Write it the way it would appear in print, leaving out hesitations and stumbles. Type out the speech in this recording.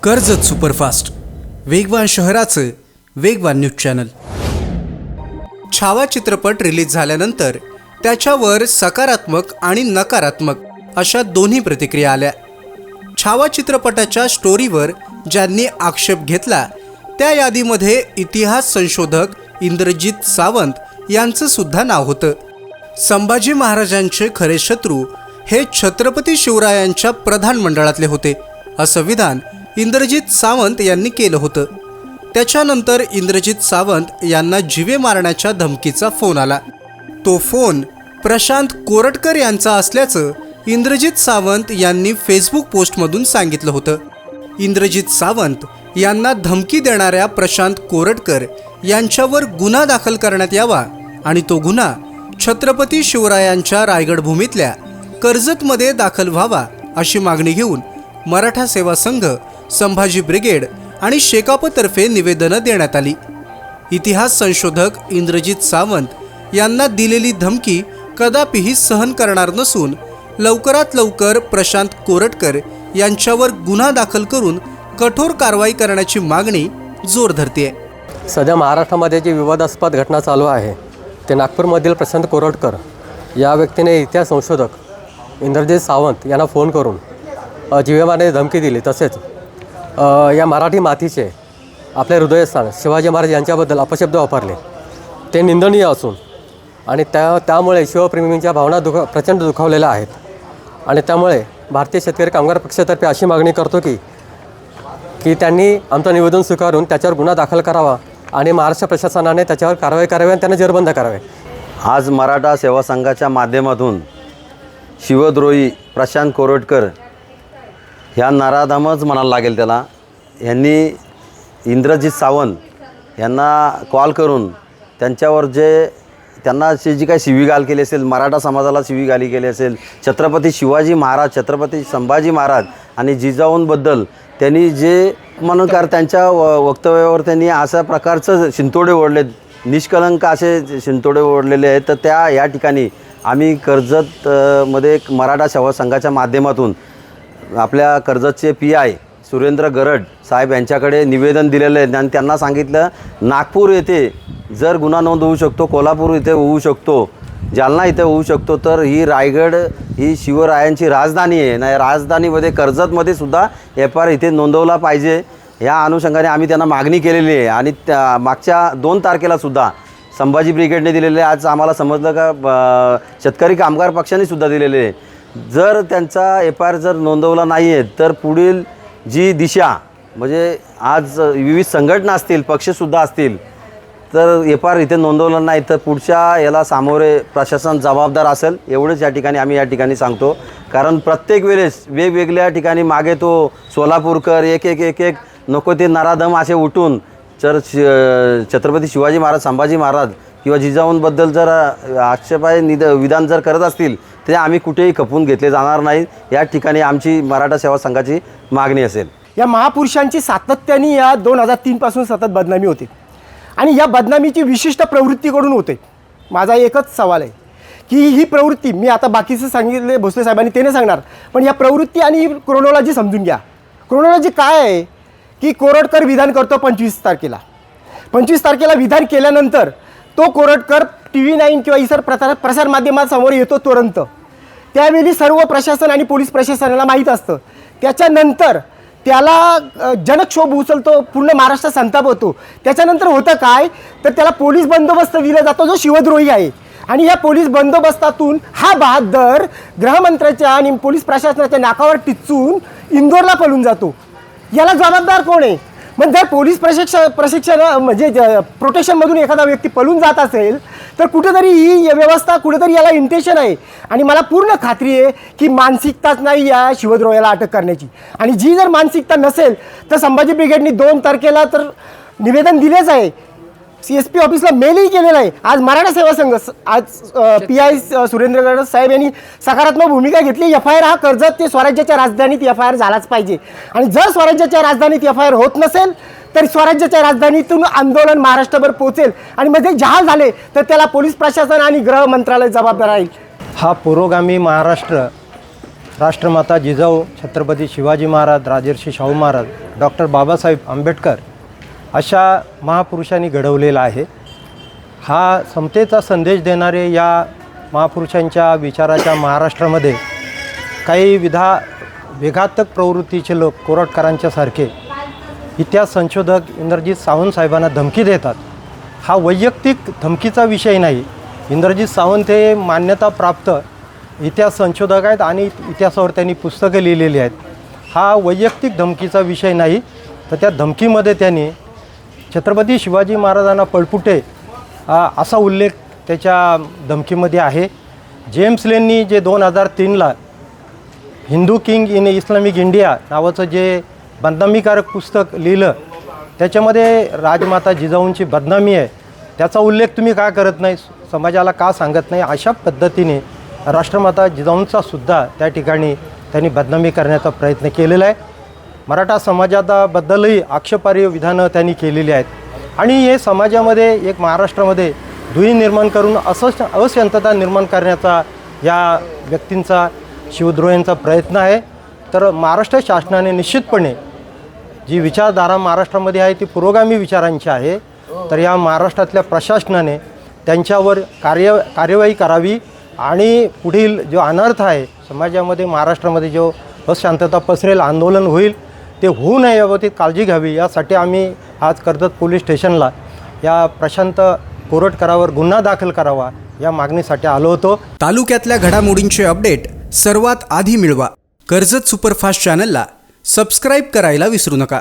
Karjat superfast, वेगवान शहराचं वेगवान न्यूज चॅनल। छावा चित्रपट रिलीज झाल्यानंतर त्याच्यावर सकारात्मक आणि नकारात्मक अशा दोन्ही प्रतिक्रिया आल्या। छावा चित्रपटाच्या स्टोरीवर ज्यांनी आक्षेप घेतला त्या यादीमध्ये इतिहास संशोधक इंद्रजित सावंत यांचं सुद्धा नाव होतं। संभाजी महाराजांचे खरे शत्रू हे छत्रपती शिवरायांच्या प्रधान मंडळातले होते असं विधान इंद्रजित सावंत यांनी केलं होतं। त्याच्यानंतर इंद्रजित सावंत यांना जीवे मारण्याच्या धमकीचा फोन आला। तो फोन प्रशांत कोरटकर यांचा असल्याचं इंद्रजित सावंत यांनी फेसबुक पोस्टमधून सांगितलं होतं। इंद्रजित सावंत यांना धमकी देणाऱ्या प्रशांत कोरटकर यांच्यावर गुन्हा दाखल करण्यात यावा आणि तो गुन्हा छत्रपती शिवरायांच्या रायगड भूमीतल्या कर्जतमध्ये दाखल व्हावा अशी मागणी घेऊन मराठा सेवा संघ, संभाजी ब्रिगेड आणि शेकापतर्फे निवेदनं देण्यात आली। इतिहास संशोधक इंद्रजित सावंत यांना दिलेली धमकी कदापिही सहन करणार नसून लवकरात लवकर प्रशांत कोरटकर यांच्यावर गुन्हा दाखल करून कठोर कारवाई करण्याची मागणी जोर धरते। सध्या महाराष्ट्रामध्ये जी विवादास्पद घटना चालू आहे ते नागपूरमधील प्रशांत कोरटकर या व्यक्तीने इतिहास संशोधक इंद्रजित सावंत यांना फोन करून जीवे मारण्याची धमकी दिली। तसेच या मराठी मातीचे आपले हृदयस्थान शिवाजी महाराज यांच्याबद्दल अपशब्द वापरले, ते निंदनीय असून आणि त्यामुळे शिवप्रेमींच्या भावना प्रचंड दुखावलेल्या आहेत। आणि त्यामुळे भारतीय शेतकरी कामगार पक्षातर्फे अशी मागणी करतो की त्यांनी आमचं निवेदन स्वीकारून त्याच्यावर गुन्हा दाखल करावा आणि महाराष्ट्र प्रशासनाने त्याच्यावर कारवाई करावी आणि त्यांना जेरबंद करावे। आज मराठा सेवा संघाच्या माध्यमातून शिवद्रोही प्रशांत कोरटकर ह्या नराधमच म्हणायला लागेल त्याला, यांनी इंद्रजित सावंत यांना कॉल करून त्यांच्यावर त्यांना जी काही शिवीगाळ केली असेल, मराठा समाजाला शिवीगाळी केली असेल, छत्रपती शिवाजी महाराज, छत्रपती संभाजी महाराज आणि जिजाऊंबद्दल त्यांनी जे म्हणून त्यांच्या वक्तव्यावर त्यांनी अशा प्रकारचं शिंतोडे ओढलेत, निष्कलंक असे शिंतोडे ओढलेले आहेत। तर या ठिकाणी आम्ही कर्जत मध्ये मराठा सेवा संघाच्या माध्यमातून आपल्या कर्जतचे PI सुरेंद्र गरड साहेब यांच्याकडे निवेदन दिलेलं आहे आणि त्यांना सांगितलं नागपूर येथे जर गुन्हा नोंद होऊ शकतो, कोल्हापूर इथे होऊ शकतो, जालना इथे होऊ शकतो, तर ही रायगड ही शिवरायांची राजधानी आहे ना, राजधानीमध्ये कर्जतमध्ये सुद्धा FIR इथे नोंदवला पाहिजे। या अनुषंगाने आम्ही त्यांना मागणी केलेली आहे आणि मागच्या 2 तारखेला सुद्धा संभाजी ब्रिगेडने दिलेले, आज आम्हाला समजलं का शेतकरी कामगार पक्षाने सुद्धा दिलेले आहे। जर त्यांचा FIR जर नोंदवला नाही आहे तर पुढील जी दिशा म्हणजे आज विविध संघटना असतील, पक्षसुद्धा असतील, तर FIR इथे नोंदवलं नाही तर पुढच्या याला सामोरे प्रशासन जबाबदार असेल, एवढंच या ठिकाणी आम्ही या ठिकाणी सांगतो। कारण प्रत्येक वेळेस वेगवेगळ्या ठिकाणी मागे तो सोलापूरकर एक नको ते नराधम असे उठून जर छत्रपती शिवाजी महाराज, संभाजी महाराज किंवा जिजाऊंबद्दल जर आक्षेपार्ह विधान जर करत असतील ते आम्ही कुठेही खपून घेतले जाणार नाही। या ठिकाणी आमची मराठा सेवा संघाची मागणी असेल। या महापुरुषांची सातत्याने या 2003 पासून सतत बदनामी होते आणि या बदनामीची विशिष्ट प्रवृत्तीकडून होते। माझा एकच सवाल आहे की ही प्रवृत्ती, मी आता बाकीचं सांगितले भोसले साहेबांनी ते नाही सांगणार, पण या प्रवृत्ती आणि ही क्रोनॉलॉजी समजून घ्या। क्रोनॉलॉजी काय आहे की कोरटकर विधान करतो 25 तारखेला। 25 तारखेला विधान केल्यानंतर तो कोरटकर TV9 किंवा इतर प्रसारमाध्यमांसमोर येतो तुरंत। त्यावेळी सर्व प्रशासन आणि पोलीस प्रशासनाला माहीत असतं। त्याच्यानंतर त्याला जनक्षोभ उचलतो, पूर्ण महाराष्ट्र संताप होतो। त्याच्यानंतर होतं काय तर त्याला पोलीस बंदोबस्त दिला जातो जो शिवद्रोही आहे आणि या पोलीस बंदोबस्तातून हा बहादर गृहमंत्र्याच्या आणि पोलीस प्रशासनाच्या नाकावर टिचून इंदोरला पळून जातो। याला जबाबदार कोण आहे? मग जर पोलीस प्रशिक्षण म्हणजे प्रोटेक्शनमधून एखादा व्यक्ती पळून जात असेल तर कुठेतरी ही व्यवस्था, कुठेतरी याला इंटेन्शन आहे आणि मला पूर्ण खात्री आहे की मानसिकताच नाही या शिवद्रोहाला अटक करण्याची। आणि जी जर मानसिकता नसेल तर संभाजी ब्रिगेडनी 2 तारखेला तर निवेदन दिलेच आहे, CSP ऑफिसला मेलही केलेला आहे। आज मराठा सेवा संघ, आज PI सुरेंद्र गरड साहेब यांनी सकारात्मक भूमिका घेतली। FIR हा कर्जत ते स्वराज्याच्या राजधानीत FIR झालाच पाहिजे आणि जर स्वराज्याच्या राजधानीत FIR होत नसेल तर स्वराज्याच्या राजधानीतून आंदोलन महाराष्ट्रभर पोहोचेल आणि मध्ये जहाल झाले तर त्याला पोलीस प्रशासन आणि गृह मंत्रालय जबाबदार राहील। हा पुरोगामी महाराष्ट्र राष्ट्रमाता जिजाऊ छत्रपती शिवाजी महाराज, राजर्षी शाहू महाराज, डॉक्टर बाबासाहेब आंबेडकर अशा महापुरुषांनी घडवलेला आहे. हा समतेचा संदेश देणारे या महापुरुषांच्या विचाराच्या महाराष्ट्रामध्ये काही विघातक प्रवृत्तीचे लोक कोरटकरांच्या सारखे इतिहास संशोधक इंद्रजित सावंत साहेबांना धमकी देतात. हा वैयक्तिक धमकीचा विषय नाही. इंद्रजित सावंत हे मान्यताप्राप्त इतिहास संशोधक आहेत आणि इतिहासावर त्यांनी पुस्तकं लिहिलेली आहेत. हा वैयक्तिक धमकीचा विषय नाही. तर त्या धमकीमध्ये त्यांनी छत्रपती शिवाजी महाराजांना पळपुटे असा उल्लेख त्याच्या धमकीमध्ये आहे. जेम्स लेननी जे 2003ला Hindu king in Islamic India नावाचं जे बदनामीकारक पुस्तक लिहिलं त्याच्यामध्ये राजमाता जिजाऊंची बदनामी आहे. त्याचा उल्लेख तुम्ही का करत नाही, समाजाला का सांगत नाही, अशा पद्धतीने राष्ट्रमाता जिजाऊंचा सुद्धा त्या ठिकाणी त्यांनी बदनामी करण्याचा प्रयत्न केलेला आहे. मराठा समाजाबद्दलही आक्षेपार्ह विधानं त्यांनी केलेली आहेत आणि हे समाजामध्ये एक महाराष्ट्रामध्ये दुही निर्माण करून अशांतता निर्माण करण्याचा या व्यक्तींचा शिवद्रोह्यांचा प्रयत्न आहे. तर महाराष्ट्र शासनाने निश्चितपणे जी विचारधारा महाराष्ट्रामध्ये आहे ती पुरोगामी विचारांची आहे. तर या महाराष्ट्रातल्या प्रशासनाने त्यांच्यावर कार्यवाही करावी आणि पुढील जो अनर्थ आहे समाजामध्ये महाराष्ट्रामध्ये जो अशांतता पसरेल, आंदोलन होईल, ते होऊ नये याबाबतीत काळजी घ्यावी. यासाठी आम्ही आज कर्जत पोलीस स्टेशनला या प्रशांत कोरटकरावर गुन्हा दाखल करावा या मागणीसाठी आलो होतो. तालुक्यातल्या घडामोडींचे अपडेट सर्वात आधी मिळवा. कर्जत सुपरफास्ट चॅनलला सबस्क्राईब करायला विसरू नका.